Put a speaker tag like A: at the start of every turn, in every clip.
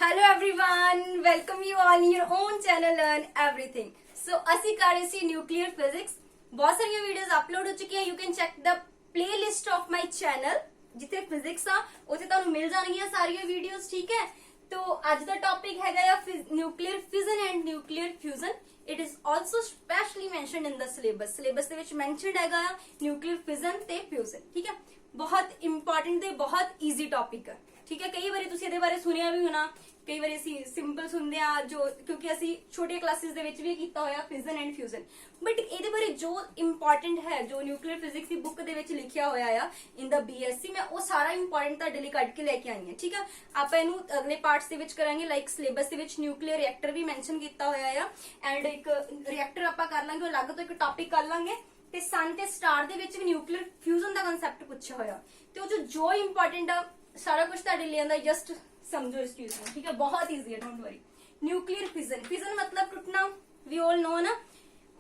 A: Hello everyone, welcome you all in your own channel Learn Everything. So ਅਸੀਂ ਕਰ ਰਹੇ ਸੀ nuclear physics. ਬਹੁਤ ਸਾਰੀਆਂ ਵੀਡੀਓਜ਼ ਅਪਲੋਡ ਹੋ ਚੁੱਕੀਆਂ। You can check the playlist of my channel ਜਿੱਥੇ ਫਿਜ਼ਿਕਸ ਆ ਉੱਥੇ ਤੁਹਾਨੂੰ ਮਿਲ ਜਾਣਗੀਆਂ ਸਾਰੀਆਂ ਵੀਡੀਓਜ਼, ਠੀਕ ਹੈ। तो ਅੱਜ ਦਾ ਟੌਪਿਕ ਹੈਗਾ ਆ nuclear fission and nuclear fusion. It is also specially mentioned in the syllabus ਦੇ ਵਿੱਚ ਮੈਂਸ਼ਨਡ ਹੈਗਾ ਆ ਨਿਊਕਲੀਅਰ ਫਿਜ਼ਨ ਤੇ ਫਿਊਜ਼ਨ, ਠੀਕ ਹੈ। ਬਹੁਤ ਇੰਪੋਰਟੈਂਟ ਤੇ ਬਹੁਤ ਈਜ਼ੀ ਟੌਪਿਕ ਹੈ, ਠੀਕ ਹੈ। ਕਈ ਵਾਰੀ ਤੁਸੀਂ ਇਹਦੇ ਬਾਰੇ ਸੁਣਿਆ ਵੀ ਹੋਣਾ, ਕਈ ਵਾਰੀ ਅਸੀਂ ਸਿੰਪਲ ਸੁਣਦੇ ਆ ਜੋ ਕਿਉਂਕਿ ਅਸੀਂ ਛੋਟੀਆਂ ਕਲਾਸਿਸ ਦੇ ਵਿੱਚ ਵੀ ਕੀਤਾ ਹੋਇਆ ਫਿਜ਼ਨ ਐਂਡ ਫਿਊਜ਼ਨ। ਬਟ ਇਹਦੇ ਬਾਰੇ ਜੋ ਇੰਪੋਰਟੈਂਟ ਹੈ, ਜੋ ਨਿਊਕਲੀਅਰ ਫਿਜ਼ਿਕਸ ਦੀ ਬੁੱਕ ਦੇ ਵਿੱਚ ਲਿਖਿਆ ਹੋਇਆ ਆ ਇਨ ਦਾ BSc, ਮੈਂ ਉਹ ਸਾਰਾ ਇੰਪੋਰਟੈਂਟ ਤੁਹਾਡੇ ਲਈ ਕੱਢ ਕੇ ਲੈ ਕੇ ਆਈ ਹਾਂ, ਠੀਕ ਹੈ। ਆਪਾਂ ਇਹਨੂੰ ਅਗਲੇ ਪਾਰਟਸ ਦੇ ਵਿੱਚ ਕਰਾਂਗੇ। ਲਾਈਕ ਸਿਲੇਬਸ ਦੇ ਵਿੱਚ ਨਿਊਕਲੀਅਰ ਰਿਐਕਟਰ ਵੀ ਮੈਂਸ਼ਨ ਕੀਤਾ ਹੋਇਆ ਆ ਐਂਡ ਇੱਕ ਰਿਐਕਟਰ ਆਪਾਂ ਕਰ ਲਾਂਗੇ, ਉਹ ਅਲੱਗ ਤੋਂ ਇੱਕ ਟੌਪਿਕ ਕਰ ਲਾਂਗੇ। ਤੇ ਸਨ ਤੇ ਸਟਾਰ ਦੇ ਵਿੱਚ ਵੀ ਨਿਊਕਲੀਅਰ ਫਿਊਜ਼ਨ ਦਾ ਕਨਸੈਪਟ ਪੁੱਛਿਆ ਹੋਇਆ ਤੇ ਉਹ ਜੋ ਇੰਪੋਰਟੈਂਟ ਆ ਸਾਰਾ ਕੁਝ ਤੁਹਾਡੇ ਲਈ ਆਂਦਾ। ਜਸਟ ਸਮਝੋ ਇਸ ਚੀਜ਼ ਨੂੰ, ਠੀਕ ਹੈ। ਬਹੁਤ ਈਜ਼ੀ ਹੈ, ਡੋਂਟ ਵਰੀ। ਨਿਊਕਲੀਅਰ ਫਿਜ਼ਨ ਮਤਲਬ ਟੁੱਟਣਾ, ਵੀ ਆਲ ਨੋ ਨਾ।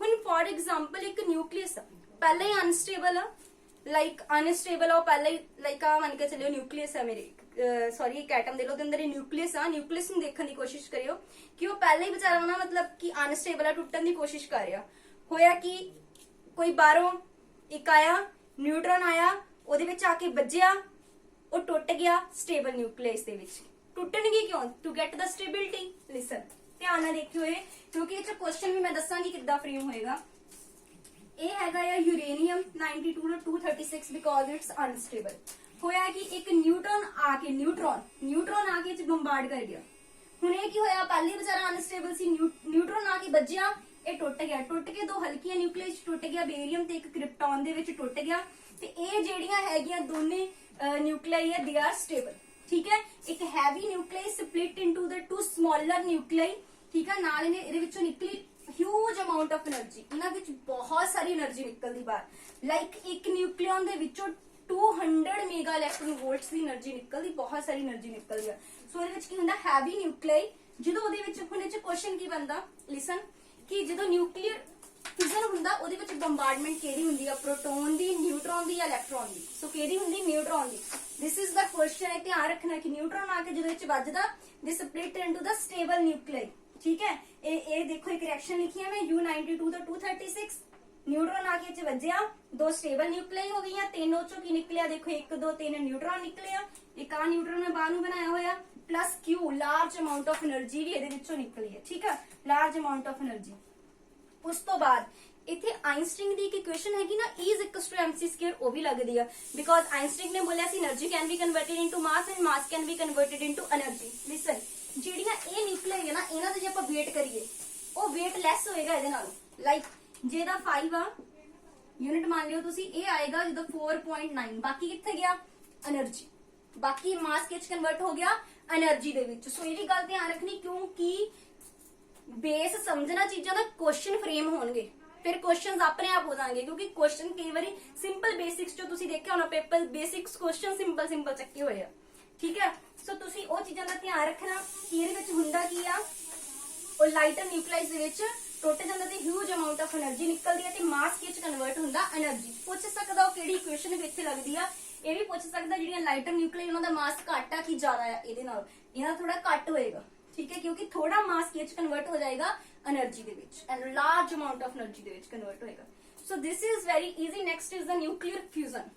A: ਹੁਣ ਫॉर ਐਗਜ਼ਾਮਪਲ ਇੱਕ ਨਿਊਕਲੀਅਸ ਪਹਿਲਾਂ ਹੀ ਅਨਸਟੇਬਲ ਆ, ਲਾਈਕ ਅਨਸਟੇਬਲ ਆ, ਉਹ ਪਹਿਲਾਂ ਹੀ ਲਾਈਕ ਆ ਮੰਨ ਕੇ ਚੱਲਿਓ ਨਿਊਕਲੀਅਸ ਹੈ ਮੇਰੇ ਸੌਰੀ ਇੱਕ ਐਟਮ ਦੇ ਲੋ ਦੇ ਅੰਦਰ ਇਹ ਨਿਊਕਲੀਅਸ ਆ। ਨਿਊਕਲੀਅਸ ਨੂੰ ਦੇਖਣ ਦੀ ਕੋਸ਼ਿਸ਼ ਕਰਿਓ ਕਿ ਉਹ ਪਹਿਲਾਂ ਹੀ ਵਿਚਾਰਾ ਨਾ ਮਤਲਬ ਕਿ ਅਨਸਟੇਬਲ ਆ, ਟੁੱਟਣ ਦੀ ਕੋਸ਼ਿਸ਼ ਕਰ ਰਿਹਾ। ਹੋਇਆ ਕਿ ਕੋਈ ਬਾਹਰੋਂ ਇੱਕ ਆਇਆ, ਨਿਊਟਰਨ ਆਇਆ, ਉਹਦੇ ਵਿੱਚ ਆ ਕੇ ਵੱਜਿਆ, ਉਹ ਟੁੱਟ ਗਿਆ। ਸਟੇਬਲ ਨਿਊਕਲੀਅਸ ਦੇ ਵਿੱਚ ਟੁੱਟਣਗੇ ਕਿਉਂ? To get the stability. Listen, ਧਿਆਨ ਨਾਲ ਦੇਖਿਓ ਇਹ, ਕਿਉਂਕਿ ਇਹ ਚ ਕੁਐਸਚਨ ਵੀ ਮੈਂ ਦੱਸਾਂਗੀ ਕਿੱਦਾਂ ਫਰੇਮ ਹੋਏਗਾ। ਇਹ ਹੈਗਾ ਆ uranium 92 to 236 because it's unstable. ਹੋਇਆ ਕਿ ਇੱਕ ਨਿਊਟਰਨ ਆ ਕੇ ਨਿਊਟਰੋਨ ਆ ਕੇ ਇਹ ਚ ਬੰਬਾਰਡ ਕਰ ਗਿਆ। ਹੁਣ ਇਹ ਕੀ ਹੋਇਆ, ਪਹਿਲੇ ਵਿਚਾਰਾ ਅਨਸਟੇਬਲ ਸੀ, ਨਿਊਟਰਨ ਆ ਕੇ ਵੱਜਿਆ, ਇਹ ਟੁੱਟ ਕੇ ਦੋ ਹਲਕੀਆਂ ਨਿਊਕਲੀਅਸ ਟੁੱਟ ਗਿਆ, ਬੇਰੀਅਮ ਤੇ ਇੱਕ ਕ੍ਰਿਪਟੋਨ ਦੇ ਵਿੱਚ ਟੁੱਟ ਗਿਆ। ਤੇ ਇਹ ਜਿਹੜੀਆਂ ਹੈਗੀਆਂ ਦੋਨੇ ਨਿਊਕਲੀਆਈ ਹੈ, ਦੇ ਆਰ ਸਟੇਬਲ, ਠੀਕ ਹੈ। ਇੱਕ heavy nuclei split into the two smaller nuclei, ਠੀਕ ਹੈ। ਨਾਲ ਇਹਦੇ ਵਿੱਚੋਂ ਨਿਕਲੀ ਹਿਊਜ ਅਮਾਉਂਟ ਆਫ એનર્ਜੀ। ਇਹਨਾਂ ਵਿੱਚ ਬਹੁਤ ਸਾਰੀ એનર્ਜੀ ਨਿਕਲਦੀ ਬਾਹਰ। ਲਾਈਕ ਇੱਕ ਨਿਊਕਲੀਅਨ ਦੇ ਵਿੱਚੋਂ 200 ਮੈਗਾ ਇਲੈਕਟ੍ਰੋਨ ਵੋਲਟਸ ਦੀ એનર્ਜੀ ਨਿਕਲਦੀ, ਬਹੁਤ ਸਾਰੀ એનર્ਜੀ ਨਿਕਲਦੀ ਆ। ਸੋ ਇਹਦੇ ਵਿੱਚ ਕੀ ਹੁੰਦਾ, ਹੈਵੀ ਨਿਊਕਲੀਆਈ। ਜਦੋਂ ਉਹਦੇ ਵਿੱਚ ਹੁਣ ਇਹ ਚ ਕੁਐਸਚਨ ਕੀ ਬਣਦਾ, ਲਿਸਨ, ਕਿ ਜਦੋਂ ਨਿਊਕਲੀਅਰ ਫਿਜ਼ਨ ਹੁੰਦਾ ਉਹਦੇ ਵਿੱਚ ਬੰਬਾਰਡਮੈਂਟ ਕਿਹੜੀ ਹੁੰਦੀ ਆ, ਪ੍ਰੋਟੋਨ ਦੀ, ਨਿਊਟਰੋਨ ਦੀ ਜਾਂ ਇਲੈਕਟ੍ਰੋਨ ਦੀ? ਸੋ ਕਿਹੜੀ ਹੁੰਦੀ, ਨਿਊਟਰੋਨ ਦੀ। ਦਿਸ ਇਜ਼ ਦਾ ਕੁਐਸਚਨ ਹੈ, ਧਿਆਨ ਰੱਖਣਾ ਕਿ ਨਿਊਟਰੋਨ ਆ ਕੇ ਜਦੋਂ ਵਿੱਚ ਵੱਜਦਾ ਦਿਸ ਸਪਲਿਟ ਇਨਟੂ ਦਾ ਸਟੇਬਲ ਨਿਊਕਲੀਆਈ, ਠੀਕ ਹੈ। ਇਹ ਦੇਖੋ ਇੱਕ ਰਿਐਕਸ਼ਨ ਲਿਖੀ ਹੈ ਮੈਂ U92 to 236। ਨਿਊਟਰੋਨ ਆ ਕੇ ਚ ਵੱਜਿਆ, ਦੋ ਸਟੇਬਲ ਨਿਊਕਲੀਆਈ ਹੋ ਗਈਆਂ, ਤਿੰਨ ਚੋਂ ਕੀ ਨਿਕਲਿਆ ਦੇਖੋ, 1 2 3 ਨਿਊਟਰੋਨ ਨਿਕਲਿਆ। ਇੱਕ ਆ ਨਿਊਟਰੋਨ ਨੇ ਬਾਹਰ ਨੂੰ ਬਣਾਇਆ ਹੋਇਆ, plus Q large amount of energy ਵੀ ਇਹਦੇ ਵਿੱਚੋਂ ਨਿਕਲੀ ਹੈ, ਠੀਕ ਹੈ, ਲਾਰਜ ਅਮਾਉਂਟ ਆਫ એનર્ਜੀ। ਉਸ ਤੋਂ ਬਾਅਦ ਇੱਥੇ ਆਇਨਸਟਾਈਨ ਦੀ ਇੱਕ ਇਕੁਏਸ਼ਨ ਹੈਗੀ ਨਾ, E = mc², ਉਹ ਵੀ ਲੱਗਦੀ ਆ ਬਿਕੋਜ਼ ਆਇਨਸਟਾਈਨ ਨੇ ਬੋਲਿਆ ਸੀ energy can be converted into mass and mass can be converted into energy. Listen, ਜਿਹੜੀਆਂ ਇਹ ਨਿਊਕਲੀਆਈ ਹੈ ਨਾ, ਇਹਨਾਂ ਦਾ ਜੇ ਆਪਾਂ weight ਕਰੀਏ ਉਹ weight ਲੈਸ ਹੋਏਗਾ ਇਹਦੇ ਨਾਲ। ਲਾਈਕ ਜੇ ਦਾ 5 ਆ ਯੂਨਿਟ ਮੰਨ ਲਿਓ ਤੁਸੀਂ, ਇਹ ਆਏਗਾ ਜਦੋਂ 4.9, ਬਾਕੀ ਕਿੱਥੇ ਗਿਆ, એનર્ਜੀ, ਬਾਕੀ ਮਾਸ ਕਿਚ ਕਨਵਰਟ ਹੋ ਗਿਆ એનર્ਜੀ ਦੇ ਵਿੱਚ। ਸੋ ਇਹ ਵੀ ਗੱਲ ਧਿਆਨ ਰੱਖਣੀ, ਕਿਉਂਕਿ ਬੇਸ ਸਮਝਣਾ ਚੀਜ਼ਾਂ ਦਾ ਕੁਐਸਚਨ ਫਰੇਮ ਹੋਣਗੇ, ਫਿਰ ਕੁਐਸਚਨਸ ਆਪਣੇ ਆਪ ਹੋ ਜਾਣਗੇ। ਕਿਉਂਕਿ ਕੁਐਸਚਨ ਕਈ ਵਾਰੀ ਸਿੰਪਲ ਬੇਸਿਕਸ ਜੋ ਤੁਸੀਂ ਦੇਖਿਆ ਹੋਣਾ ਪੇਪਰ ਬੇਸਿਕਸ ਕੁਐਸਚਨ ਸਿੰਪਲ ਚੱਕੇ ਹੋਏ ਆ, ਠੀਕ ਹੈ। ਸੋ ਤੁਸੀਂ ਉਹ ਚੀਜ਼ਾਂ ਦਾ ਧਿਆਨ ਰੱਖਣਾ ਕਿ ਇਹਦੇ ਵਿੱਚ ਹੁੰਦਾ ਕੀ ਆ, ਉਹ ਲਾਈਟਰ ਨਿਊਕਲੀਆਈਜ਼ ਦੇ ਵਿੱਚ ਟੁੱਟ ਜਾਂਦਾ ਤੇ ਹਿਊਜ ਅਮਾਉਂਟ ਆਫ એનર્ਜੀ ਨਿਕਲਦੀ ਹੈ ਤੇ ਮਾਸ ਕਿਚ ਕਨਵਰਟ ਹੁੰਦਾ એનર્ਜੀ। ਪੁੱਛ ਸਕਦਾ ਉਹ ਕਿਹੜੀ ਇਕੁਏਸ਼ਨ ਵਿੱਚ ਲੱਗਦੀ ਆ, ਇਹ ਵੀ ਪੁੱਛ ਸਕਦਾ ਜਿਹੜੀਆਂ ਲਾਈਟਰ ਨਿਊਕਲੀਆਈ ਉਹਨਾਂ ਦਾ ਮਾਸ ਘੱਟ ਆ ਕਿ ਜ਼ਿਆਦਾ ਆ, ਇਹਦੇ ਨਾਲ ਇਹਨਾਂ ਥੋੜਾ ਘੱਟ ਹੋਏਗਾ, ਠੀਕ ਹੈ, ਕਿਉਂਕਿ ਥੋੜਾ ਮਾਸ ਕਿਚ ਕਨਵਰਟ ਹੋ ਜਾਏਗਾ એનર્ਜੀ ਦੇ ਵਿੱਚ and large amount of energy ਦੇ ਵਿੱਚ ਕਨਵਰਟ ਹੋਏਗਾ। So this is very easy. Next is the nuclear fusion.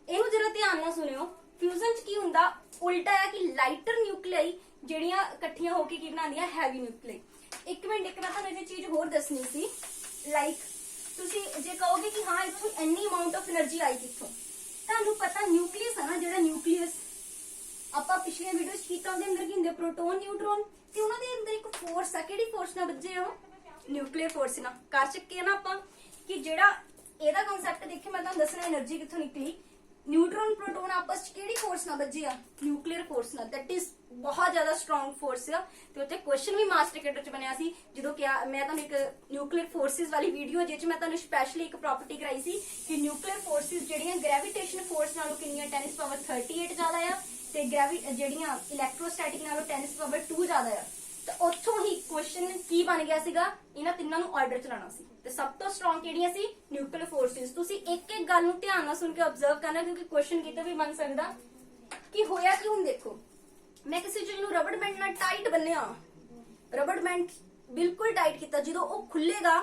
A: ਇਹਨੂੰ ਜਰਾ ਧਿਆਨ ਨਾਲ ਸੁਣਿਓ। ਫਿਊਜ਼ਨ ਚ ਕੀ ਹੁੰਦਾ, ਉਲਟਾ ਹੈ ਕਿ ਲਾਈਟਰ ਨਿਊਕਲੀਆਈ ਜਿਹੜੀਆਂ ਇਕੱਠੀਆਂ ਹੋ ਕੇ ਕੀ ਬਣਾਉਂਦੀਆਂ, ਹੈਵੀ ਨਿਊਕਲੀਆਈ। ਇੱਕ ਮਿੰਟ ਮੈਂ ਤੁਹਾਨੂੰ ਇਹ ਚੀਜ਼ ਹੋਰ ਦੱਸਣੀ ਸੀ। ਲਾਈਕ ਤੁਸੀਂ ਜੇ ਕਹੋਗੇ ਕਿ ਹਾਂ ਇੱਥੋਂ ਇੰਨੀ ਅਮਾਉਂਟ ਆਫ એનર્ਜੀ ਆਈ ਕਿੱਥੋਂ, ਤੁਹਾਨੂੰ ਪਤਾ ਨਿਊਕਲੀਅਸ ਹੈ ਨਾ, ਜਿਹੜਾ ਨਿਊਕਲੀਅਸ ਆਪਾਂ ਪਿਛਲੇ ਵੀਡੀਓ ਚ ਕੀਤਾ, ਉਹਦੇ ਅੰਦਰ ਕੀ ਹੁੰਦੇ, ਪ੍ਰੋਟੋਨ, ਨਿਊਟਰੋਨ, ਤੇ ਉਹਨਾਂ ਦੇ ਅੰਦਰ ਇੱਕ ਫੋਰਸ ਆ। ਕਿਹੜੀ ਫੋਰਸ ਨਾਲ ਵੱਜੇ ਆ, ਨਿਊਕਲੀਅਰ ਫੋਰਸ ਨਾਲ। ਕਰ ਚੁੱਕੇ ਆ ਨਾ ਆਪਾਂ ਕਿ ਜਿਹੜਾ ਇਹਦਾ ਕਨਸੈਪਟ ਦੇਖੇ, ਮੈਂ ਤੁਹਾਨੂੰ ਦੱਸਣਾ એનર્ਜੀ ਕਿੱਥੋਂ ਨਿਕਲੀ। ਨਿਊਟਰੋਨ ਪ੍ਰੋਟੋਨ ਆਪਸ ਚ ਕਿਹੜੀ ਫੋਰਸ ਨਾਲ ਵੱਜੇ ਆ, ਨਿਊਕਲੀਅਰ ਫੋਰਸ ਨਾਲ। ਦੈਟ ਇਜ਼ ਬਹੁਤ ਜ਼ਿਆਦਾ ਸਟਰੋਂਗ ਫੋਰਸ ਆ। ਤੇ ਉੱਥੇ ਕੁਐਸਚਨ ਵੀ ਮਾਸਟਰ ਕੈਡਰ ਚ ਬਣਿਆ ਸੀ, ਜਦੋਂ ਕਿਹਾ ਮੈਂ ਤੁਹਾਨੂੰ ਇੱਕ ਨਿਊਕਲੀਅਰ ਫੋਰਸਿਸ ਵਾਲੀ ਵੀਡੀਓ ਜਿਹ ਚ ਮੈਂ ਤੁਹਾਨੂੰ ਸਪੈਸ਼ਲੀ ਇੱਕ ਪ੍ਰੋਪਰਟੀ ਕਰਾਈ ਸੀ ਕਿ ਨਿਊਕਲੀਅਰ ਫੋਰਸਿਸ ਜਿਹੜੀਆਂ ਗ੍ਰੈਵਿਟੇਸ਼ਨ ਫੋਰਸ ਨਾਲੋਂ ਕਿੰਨੀਆਂ 10⁻38 ਜ਼ਿਆਦਾ ਆ, ਤੇ ਜਿਹੜੀਆਂ ਇਲੈਕਟ੍ਰੋਸਟੈਟਿਕ ਨਾਲੋਂ 10⁻2 ਜ਼ਿਆਦਾ ਆ। ਤਾਂ ਉੱਥੋਂ ਹੀ ਕੁਐਸਚਨ ਕੀ ਬਣ ਗਿਆ ਸੀਗਾ, ਇਹਨਾਂ ਤਿੰਨਾਂ ਨੂੰ ਆਰਡਰ ਚਲਾਉਣਾ ਸੀ। ਤੇ ਸਭ ਤੋਂ ਸਟਰੋਂਗ ਕਿਹੜੀਆਂ ਸੀ, ਨਿਊਕਲੀਅਰ ਫੋਰਸਿਸ। ਤੁਸੀਂ ਇੱਕ ਇੱਕ ਗੱਲ ਨੂੰ ਧਿਆਨ ਨਾਲ ਸੁਣ ਕੇ ਆਬਜ਼ਰਵ ਕਰਨਾ, ਕਿਉਂਕਿ ਕੁਐਸਚਨ ਕਿਤੇ ਵੀ ਬਣ ਸਕਦਾ। ਕਿ ਹੋਇਆ ਕਿ ਹੁਣ ਦੇਖੋ, मैं किसी चीज ਨੂੰ ਰਬੜ ਬੈਂਡ ਨਾਲ ਟਾਈਟ ਬੰਨਿਆ, ਰਬੜ ਬੈਂਡ ਬਿਲਕੁਲ ਟਾਈਟ ਕੀਤਾ, ਜਦੋਂ ਉਹ ਖੁੱਲੇਗਾ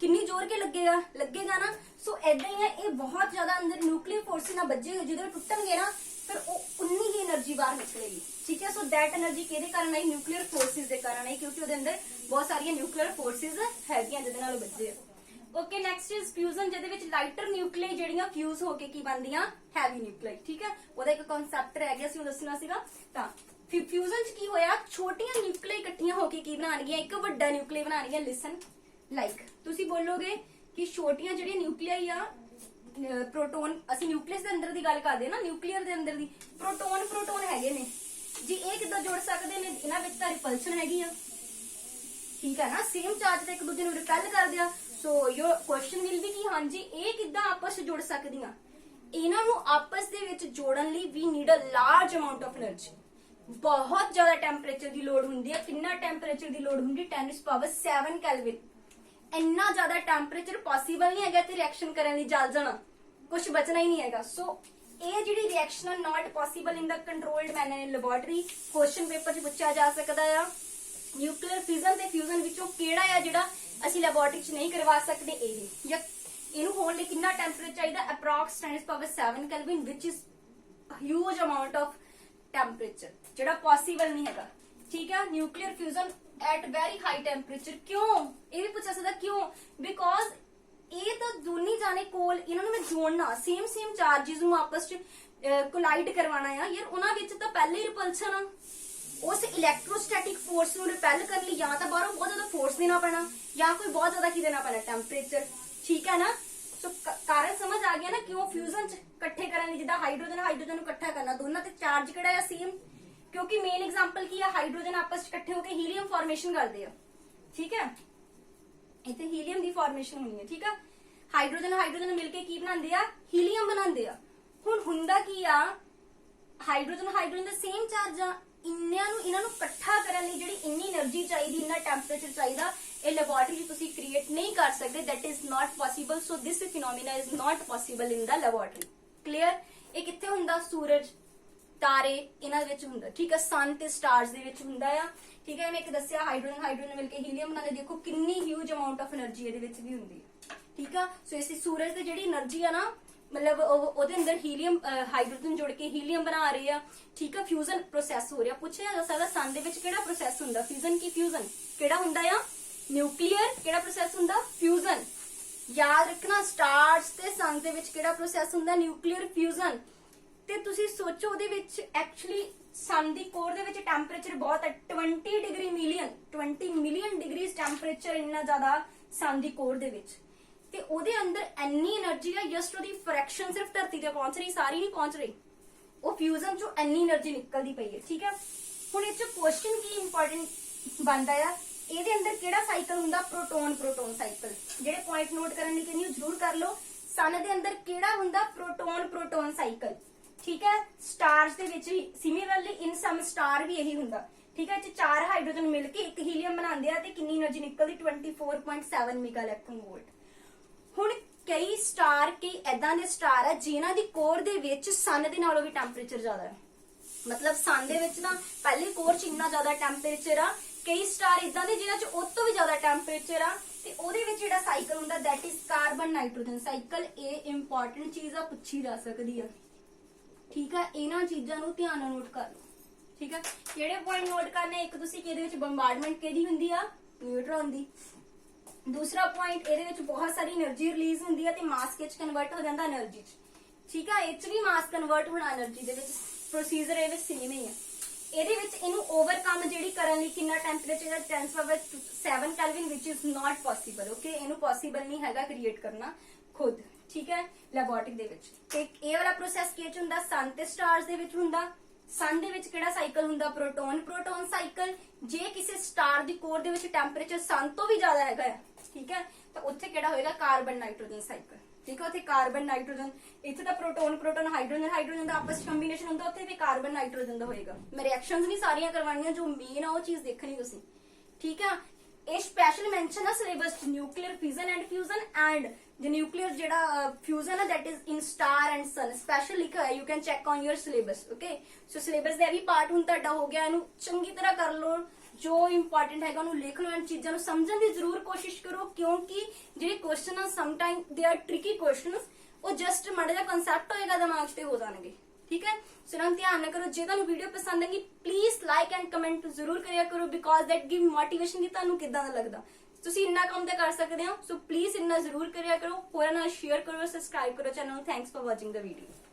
A: ਕਿੰਨੀ ਜ਼ੋਰ ਕੇ ਲੱਗੇਗਾ ਨਾ। ਸੋ ਐਦਾਂ ਹੀ ਹੈ, ਇਹ ਬਹੁਤ ਜ਼ਿਆਦਾ ਅੰਦਰ ਨਿਊਕਲੀਅਰ ਫੋਰਸਿਸ ਨਾਲ ਵੱਜੇਗਾ, ਜਦੋਂ ਟੁੱਟਣਗੇ ਨਾ ਫਿਰ ਉਹ ਉਨੀ ਹੀ એનર્ਜੀ ਬਾਹਰ ਨਿਕਲੇਗੀ। ਠੀਕ ਹੈ, ਸੋ ਦੈਟ એનર્ਜੀ ਕਿਹਦੇ ਕਾਰਨ ਆਈ? ਨਿਊਕਲੀਅਰ ਫੋਰਸਿਸ ਦੇ ਕਾਰਨ ਆਈ, ਕਿਉਂਕਿ ਉਹਦੇ ਅੰਦਰ ਬਹੁਤ ਸਾਰੀਆਂ ਨਿਊਕਲੀਅਰ ਫੋਰਸਿਸ ਹੈਗੀਆਂ ਜਿਹਦੇ ਨਾਲ ਵੱਜੇ ਆ। ਓਕੇ, ਨੈਕਸਟ ਇਜ਼ ਫਿਊਜ਼ਨ, ਜਿਹਦੇ ਵਿੱਚ ਲਾਈਟਰ ਨਿਊਕਲੀਆਈ ਜਿਹੜੀਆਂ ਫਿਊਜ਼ ਹੋ ਕੇ ਕੀ ਬਣਦੀਆਂ? ਹੈਵੀ ਨਿਊਕਲੀਆਈ। ਠੀਕ ਹੈ, ਉਹਦਾ ਇੱਕ ਕਨਸੈਪਟ ਰਹਿ ਗਿਆ ਸੀ, ਉਹ ਦੱਸਣਾ ਸੀਗਾ। ਤਾਂ ਫਿਊਜ਼ਨ ਚ ਕੀ ਹੋਇਆ? ਛੋਟੀਆਂ ਨਿਊਕਲੀਆਈ ਇਕੱਠੀਆਂ ਹੋ ਕੇ ਕੀ ਬਣਾਉਣਗੀਆਂ? ਇੱਕ ਵੱਡਾ ਨਿਊਕਲੀਆਈ ਬਣਾਉਣਗੀਆਂ। ਲਿਸਨ ਲਾਈਕ ਤੁਸੀਂ ਬੋਲੋਗੇ ਕਿ ਛੋਟੀਆਂ ਜਿਹੜੀਆਂ ਨਿਊਕਲੀਆਈ ਆ, ਪ੍ਰੋਟੋਨ, ਅਸੀਂ ਨਿਊਕਲੀਅਸ ਦੇ ਅੰਦਰ ਦੀ ਗੱਲ ਕਰਦੇ ਨਾ, ਨਿਊਕਲੀਅਰ ਦੇ ਅੰਦਰ ਦੀ ਪ੍ਰੋਟੋਨ ਹੈਗੇ ਨੇ ਜੀ, ਇਹ ਕਿੱਦਾਂ ਜੁੜ ਸਕਦੇ ਨੇ? ਇਹਨਾਂ ਵਿੱਚ ਤਾਂ ਰਿਪਲਸ਼ਨ ਹੈਗੀ ਆ। ਠੀਕ ਹੈ ਨਾ, ਸੇਮ ਚਾਰਜ ਤੇ ਇੱਕ ਦੂਜੇ ਨੂੰ ਰਿਪੈਲ ਕਰਦੇ ਆ। ਸੋ ਯੋਰ ਕੁਐਸਚਨ ਵਿਲ ਬੀ ਕਿ ਹਾਂਜੀ ਇਹ ਕਿੱਦਾਂ ਆਪਸ ਵਿੱਚ ਜੁੜ ਸਕਦੀਆਂ? ਇਹਨਾਂ ਨੂੰ ਆਪਸ ਦੇ ਵਿੱਚ ਜੋੜਨ ਲਈ we need a large amount of energy. ਬਹੁਤ ਜ਼ਿਆਦਾ ਟੈਂਪਰੇਚਰ ਦੀ ਲੋੜ ਹੁੰਦੀ ਹੈ। ਕਿੰਨਾ ਟੈਂਪਰੇਚਰ ਦੀ ਲੋੜ ਹੁੰਦੀ? 10⁻⁷ ਕੈਲਵਿਨ। ਇੰਨਾ ਜ਼ਿਆਦਾ ਟੈਂਪਰੇਚਰ ਪੋਸੀਬਲ ਨਹੀਂ ਹੈਗਾ ਤੇ ਰਿਐਕਸ਼ਨ ਕਰਨ ਲਈ ਜਲ ਜਾਣਾ, ਕੁਝ ਬਚਣਾ ਹੀ ਨਹੀਂ ਹੈਗਾ। ਸੋ ਇਹ ਜਿਹੜੀ ਰਿਐਕਸ਼ਨ ਆ ਨਾਟ possible in the controlled manner in laboratory. Question paper 'ਚ ਪੁੱਛਿਆ ਜਾ ਸਕਦਾ ਆ। ਨਿਊਕਲੀਅਰ ਫਿਜ਼ਨ ਤੇ ਫਿਊਜ਼ਨ ਵਿੱਚੋਂ ਕਿਹੜਾ ਆ ਜਿਹੜਾ ਅਸੀਂ ਲੈਬੋਰੇਟਰੀ 'ਚ ਨਹੀਂ ਕਰਵਾ ਸਕਦੇ? ਇਹ ਜਾਂ ਇਹਨੂੰ ਹੋਣ ਲਈ ਕਿੰਨਾ ਟੈਂਪਰੇਚਰ ਚਾਹੀਦਾ? Approx 10⁻⁷ Kelvin, which is huge amount of temperature, ਜਿਹੜਾ ਪੋਸੀਬਲ ਨਹੀਂ ਹੈਗਾ। ਠੀਕ ਹੈ, nuclear fusion at very high temperature. ਕਿਉਂ? ਇਹ ਵੀ ਪੁੱਛਿਆ ਸਕਦਾ ਕਿਉਂ? ਬਿਕੋਜ਼ ਇਹ ਤਾਂ ਦੋਨੀ ਜਾਣੇ ਕੋਲ, ਇਹਨਾਂ ਨੂੰ ਮੈਂ ਜੋੜਨਾ, ਸੇਮ ਚਾਰजेस ਨੂੰ ਆਪਸ ਚ ਕੋਲਾਈਡ ਕਰਵਾਉਣਾ ਆ ਯਾਰ। ਉਹਨਾਂ ਵਿੱਚ ਤਾਂ ਪਹਿਲੇ ਹੀ ਰਿਪਲਸ਼ਨ ਆ। ਉਸ ਇਲੈਕਟ੍ਰੋਸਟੈਟਿਕ ਫੋਰਸ ਨੂੰ ਰਿਪੈਲ ਕਰਨ ਲਈ ਜਾਂ ਤਾਂ ਬਾਹਰੋਂ ਬਹੁਤ ਜ਼ਿਆਦਾ ਫੋਰਸ ਦੇਣਾ ਪੈਣਾ, ਜਾਂ ਕੋਈ ਬਹੁਤ ਜ਼ਿਆਦਾ ਕੀ ਦੇਣਾ ਪੈਣਾ? ਟੈਂਪਰੇਚਰ। ਠੀਕ ਹੈ ਨਾ, ਸੋ ਕਾਰਨ ਸਮਝ ਆ ਗਿਆ ਨਾ ਕਿਉਂ ਫਿਊਜ਼ਨ ਚ ਇਕੱਠੇ ਕਰਨ ਲਈ, ਜਿੱਦਾਂ ਹਾਈਡਰੋਜਨ ਨੂੰ ਇਕੱਠਾ ਕਰਨਾ, ਦੋਨਾਂ ਤੇ ਚਾਰਜ ਕਿਹੜਾ ਆ? ਸੇਮ। ਕਿਉਂਕਿ ਮੇਨ ਐਗਜ਼ਾਮਪਲ ਕੀ ਆ? ਹਾਈਡਰੋਜਨ ਆਪਸ ਚ ਇਕੱਠੇ ਹੋ ਕੇ ਹੀਲੀਅਮ ਫਾਰਮੇਸ਼ਨ ਕਰਦੇ ਆ। ਠੀਕ ਹੈ, ਇੱਥੇ ਹੀਲੀਅਮ ਦੀ ਫਾਰਮੇਸ਼ਨ ਹੋਣੀ ਹੈ। ਠੀਕ ਆ, ਹਾਈਡਰੋਜਨ ਮਿਲ ਕੇ ਕੀ ਬਣਾਉਂਦੇ ਆ? ਹੀਲੀਅਮ ਬਣਾਉਂਦੇ ਆ। ਹੁਣ ਹੁੰਦਾ ਕੀ ਆ? ਹਾਈਡਰੋਜਨ ਦਾ ਸੇਮ ਚਾਰਜ ਆ। ਇਹਨਾਂ ਨੂੰ ਇਕੱਠਾ ਕਰਨ ਲਈ ਜਿਹੜੀ ਇੰਨੀ એનર્ਜੀ ਚਾਹੀਦੀ, ਇੰਨਾ ਟੈਂਪਰੇਚਰ ਚਾਹੀਦਾ, ਇਹ ਲੈਬੋਰੇਟਰੀ 'ਚ ਤੁਸੀਂ ਕ੍ਰੀਏਟ ਨਹੀਂ ਕਰ ਸਕਦੇ। That is not possible. So this phenomena is not possible in the laboratory. Clear? ਇਹ ਕਿੱਥੇ ਹੁੰਦਾ? ਸੂਰਜ, ਤਾਰੇ, ਇਹਨਾਂ ਦੇ ਵਿੱਚ ਹੁੰਦਾ। ਠੀਕ ਹੈ, ਸਨ ਤੇ ਸਟਾਰਸ ਦੇ ਵਿੱਚ ਹੁੰਦਾ ਆ। ਠੀਕ ਹੈ, ਮੈਂ ਇੱਕ ਦੱਸਿਆ ਹਾਈਡਰੋਜਨ ਮਿਲ ਕੇ ਹੀਲੀਅਮ ਬਣਾਉਂਦੇ। ਦੇਖੋ ਕਿੰਨੀ ਹਿਊਜ ਅਮਾਉਂਟ ਆਫ એનર્ਜੀ ਇਹਦੇ ਵਿੱਚ ਵੀ ਹੁੰਦੀ ਹੈ। ਠੀਕ ਆ, ਸੋ ਇਸ ਸੂਰਜ ਤੇ ਜਿਹੜੀ એનર્ਜੀ ਆ ਨਾ, ਮਤਲਬ ਉਹਦੇ ਅੰਦਰ ਹੀਲੀਅਮ, ਹਾਈਡਰੋਜਨ ਜੁੜ ਕੇ ਹੀਲੀਅਮ ਬਣਾ ਰਹੇ ਆ। ਠੀਕ ਆ, ਫਿਊਜ਼ਨ ਪ੍ਰੋਸੈਸ ਹੋ ਰਿਹਾ। ਪੁੱਛਿਆ ਜਾ ਸਕਦਾ ਸਨ ਦੇ ਵਿੱਚ ਕਿਹੜਾ ਪ੍ਰੋਸੈਸ ਹੁੰਦਾ? ਫਿਊਜ਼ਨ ਕੀ ਫਿਊਜ਼ਨ ਕਿਹੜਾ ਹੁੰਦਾ ਆ? ਨਿਊਕਲੀਅਰ। ਕਿਹੜਾ ਪ੍ਰੋਸੈਸ ਹੁੰਦਾ? ਫਿਊਜ਼ਨ। ਯਾਦ ਰੱਖਣਾ, ਸਟਾਰਸ ਤੇ ਸਨ ਦੇ ਵਿੱਚ ਕਿਹੜਾ ਪ੍ਰੋਸੈਸ ਹੁੰਦਾ? Nuclear fusion. ਤੇ ਤੁਸੀਂ ਸੋਚੋ ਉਹਦੇ ਵਿੱਚ ਐਕਚੁਅਲੀ ਸਨ ਦੀ ਕੋਰ ਦੇ ਵਿੱਚ ਟੈਂਪਰੇਚਰ ਬਹੁਤ ਹੈ, 20 ਮਿਲੀਅਨ ਡਿਗਰੀ ਟੈਂਪਰੇਚਰ, ਇੰਨਾ ਜ਼ਿਆਦਾ ਸਨ ਦੀ ਕੋਰ ਦੇ ਵਿੱਚ। ਤੇ ਉਹਦੇ ਅੰਦਰ ਇੰਨੀ એનર્ਜੀ ਆ, ਜਸਟ ਉਹਦੀ ਫ੍ਰੈਕਸ਼ਨ ਸਿਰਫ ਧਰਤੀ ਤੇ ਪਹੁੰਚ ਰਹੀ, ਸਾਰੀ ਨਹੀਂ ਪਹੁੰਚ ਰਹੀ। ਉਹ ਫਿਊਜ਼ਨ ਚੋਂ ਇੰਨੀ એનર્ਜੀ ਨਿਕਲਦੀ ਪਈ ਹੈ। ਠੀਕ ਹੈ, ਹੁਣ ਇਹ ਚ ਕੁਐਸਚਨ ਕੀ ਇੰਪੋਰਟੈਂਟ ਬਣਦਾ ਆ? ਇਹਦੇ ਅੰਦਰ ਕਿਹੜਾ ਸਾਈਕਲ ਹੁੰਦਾ? Proton cycle. ਜਿਹੜੇ ਪੁਆਇੰਟ ਨੋਟ ਕਰਨ ਲਈ ਕਹਿੰਦੀ ਜ਼ਰੂਰ ਕਰ ਲਓ। ਸਨ ਦੇ ਅੰਦਰ ਕਿਹੜਾ ਹੁੰਦਾ? Proton cycle. ਠੀਕ ਹੈ, ਸਟਾਰਸ ਦੇ ਵਿੱਚ ਸਿਮਿਲਰਲੀ ਇਨ ਸਮ ਸਟਾਰ ਵੀ ਇਹੀ ਹੁੰਦਾ। ਠੀਕ ਹੈ, ਇਹ 4 ਹਾਈਡਰੋਜਨ ਮਿਲ ਕੇ ਇੱਕ ਹੀਲੀਅਮ ਬਣਾਉਂਦੇ ਆ ਤੇ ਕਿੰਨੀ એનર્ਜੀ ਨਿਕਲਦੀ? 24.7 ਮੈਗਾ ਇਲੈਕਟ੍ਰੋਨ ਵੋਲਟ। ਹੁਣ ਕਈ ਐਦਾਂ ਦੇ ਸਟਾਰ ਆ ਜਿਨ੍ਹਾਂ ਦੀ ਕੋਰ ਦੇ ਵਿੱਚ ਸਨ ਦੇ ਨਾਲੋਂ ਵੀ ਟੈਂਪਰੇਚਰ ਜ਼ਿਆਦਾ ਹੈ। ਮਤਲਬ ਸਨ ਦੇ ਵਿੱਚ ਤਾਂ ਪਹਿਲੀ ਕੋਰ 'ਚ ਇੰਨਾ ਜ਼ਿਆਦਾ ਟੈਂਪਰੇਚਰ ਆ। ਕਈ ਸਟਾਰ ਇਦਾਂ ਦੇ ਜਿਨ੍ਹਾਂ 'ਚ ਉਸ ਤੋਂ ਵੀ ਜ਼ਿਆਦਾ ਟੈਂਪਰੇਚਰ ਆ, ਤੇ ਉਹਦੇ ਵਿੱਚ ਜਿਹੜਾ ਸਾਈਕਲ ਹੁੰਦਾ that is carbon nitrogen cycle. ਇਹ ਇੰਪੋਰਟੈਂਟ ਚੀਜ਼ ਆ, ਪੁੱਛੀ ਜਾ ਸਕਦੀ ਆ। ਠੀਕ ਆ, ਇਹਨਾਂ ਚੀਜ਼ਾਂ ਨੂੰ ਧਿਆਨ ਨਾਲ ਨੋਟ ਕਰ ਲਓ। ਠੀਕ ਆ, ਕਿਹੜੇ ਪੁਆਇੰਟ ਨੋਟ ਕਰਨੇ? ਇੱਕ ਤੁਸੀਂ ਕਿ ਇਹਦੇ ਵਿੱਚ ਬੰਬਾਰਡਮੈਂਟ ਕਿਹਦੀ ਹੁੰਦੀ ਆ? ਨਿਊਟਰੋਨ ਦੀ। ਦੂਸਰਾ ਪੁਆਇੰਟ, ਇਹਦੇ ਵਿੱਚ ਬਹੁਤ ਸਾਰੀ એનર્ਜੀ ਰਿਲੀਜ਼ ਹੁੰਦੀ ਹੈ ਤੇ ਮਾਸ ਵਿੱਚ ਕਨਵਰਟ ਹੋ ਜਾਂਦਾ એનર્ਜੀ 'ਚ। ਠੀਕ ਆ, ਇਹ 'ਚ ਵੀ ਮਾਸ ਕਨਵਰਟ ਹੋਣਾ એનર્ਜੀ ਦੇ ਵਿੱਚ। ਪ੍ਰੋਸੀਜਰ ਇਹ ਵਿੱਚ ਸੇਮ ਹੀ ਆ। ਇਹਦੇ ਵਿੱਚ ਇਹਨੂੰ ਓਵਰਕਮ ਜਿਹੜੀ ਕਰਨ ਲਈ ਕਿੰਨਾ ਟੈਂਪਰੇਚਰ ਹੈ? 10⁻⁷ Kelvin, which is not possible. Okay, ਇਹਨੂੰ ਪੋਸੀਬਲ ਨਹੀਂ ਹੈਗਾ ਕ੍ਰੀਏਟ ਕਰਨਾ ਖੁਦ। ਠੀਕ ਹੈ, ਲੈਬੋਰੇਟਰੀ ਦੇ ਵਿੱਚ। ਤੇ ਇਹ ਵਾਲਾ ਪ੍ਰੋਸੈਸ ਕਿਹ 'ਚ ਹੁੰਦਾ? ਸਨ ਤੇ ਸਟਾਰਸ ਦੇ ਵਿੱਚ ਹੁੰਦਾ। ਸਨ ਦੇ ਵਿੱਚ ਕਿਹੜਾ ਸਾਈਕਲ ਹੁੰਦਾ? Proton cycle. ਜੇ ਕਿਸੇ ਸਟਾਰ ਦੀ ਕੋਰ ਦੇ ਵਿੱਚ ਟੈਂਪਰੇਚਰ ਸਨ ਤੋਂ ਵੀ ਜ਼ਿਆਦਾ ਹੈਗਾ ਹੈ, ਠੀਕ ਹੈ, ਤਾਂ ਉੱਥੇ ਕਿਹੜਾ ਹੋਏਗਾ? Carbon nitrogen cycle. ਠੀਕ ਹੈ, ਉੱਥੇ ਕਾਰਬਨ ਨਾਈਟ੍ਰੋਜਨ, ਇੱਥੇ ਤਾਂ ਪ੍ਰੋਟੋਨ ਹਾਈਡਰੋਜਨ ਦਾ ਆਪਸ ਕੰਬੀਨੇਸ਼ਨ ਹੁੰਦਾ, ਉੱਥੇ ਵੀ ਕਾਰਬਨ ਨਾਈਟ੍ਰੋਜਨ ਦਾ ਹੋਏਗਾ। ਮੈਂ ਰਿਐਕਸ਼ਨਸ ਨਹੀਂ ਸਾਰੀਆਂ ਕਰਵਾਉਣੀਆਂ, ਜੋ ਮੇਨ ਆ ਉਹ ਚੀਜ਼ ਦੇਖਣੀ ਤੁਸੀਂ। ਠੀਕ ਹੈ, ਇਹ ਸਪੈਸ਼ਲ ਮੈਂਸ਼ਨ ਆ ਸਿਲੇਬਸ 'ਚ, nuclear fission and fusion and the nuclear ਜਿਹੜਾ fusion ਹੈ that is in star and sun special ਲਿਖਿਆ ਹੈ, you can check on your syllabus, okay? so syllabus ਦਾ ਇਹ ਵੀ ਪਾਰਟ ਹੁਣ ਤੁਹਾਡਾ ਹੋ ਗਿਆ, ਇਹਨੂੰ ਚੰਗੀ ਤਰ੍ਹਾਂ ਕਰ ਲਓ, ਜੋ ਇੰਪੋਰਟੈਂਟ ਹੈਗਾ ਉਹਨੂੰ ਲਿਖ ਲਓ ਐਂਡ ਚੀਜ਼ਾਂ ਨੂੰ ਸਮਝਣ ਦੀ ਜ਼ਰੂਰ ਕੋਸ਼ਿਸ਼ ਕਰੋ, ਕਿਉਂਕਿ ਜਿਹੜੇ ਕੁਐਸਚਨ ਆ some time they are tricky questions, ਉਹ ਜਸਟ ਮਾੜਾ ਜਿਹਾ ਕਨਸੈਪਟ ਹੋਏਗਾ ਦਿਮਾਗ 'ਚ ਤੇ ਹੋ ਜਾਣਗੇ, ਠੀਕ ਹੈ? ਸੋ ਨਾ ਧਿਆਨ ਨਾ ਕਰੋ, ਜੇ ਤੁਹਾਨੂੰ ਵੀਡੀਓ ਪਸੰਦ ਆਏਗੀ ਪਲੀਜ਼ ਲਾਈਕ ਐਂਡ ਕਮੈਂਟ ਜ਼ਰੂਰ ਕਰਿਆ ਕਰੋ, ਬਿਕੋਜ਼ ਦੈਟ ਗਿਵ ਮੋਟੀਵੇਸ਼ਨ ਕਿ ਤੁਹਾਨੂੰ ਕਿੱਦਾਂ ਦਾ ਲੱਗਦਾ। ਤੁਸੀਂ ਇੰਨਾ ਕੰਮ ਤੇ ਕਰ ਸਕਦੇ ਹੋ, ਸੋ ਪਲੀਜ਼ ਇੰਨਾ ਜ਼ਰੂਰ ਕਰਿਆ ਕਰੋ, ਹੋਰਾਂ ਨਾਲ ਸ਼ੇਅਰ ਕਰੋ, ਸਬਸਕ੍ਰਾਈਬ ਕਰੋ ਚੈਨਲ ਨੂੰ। Thanks for watching the video.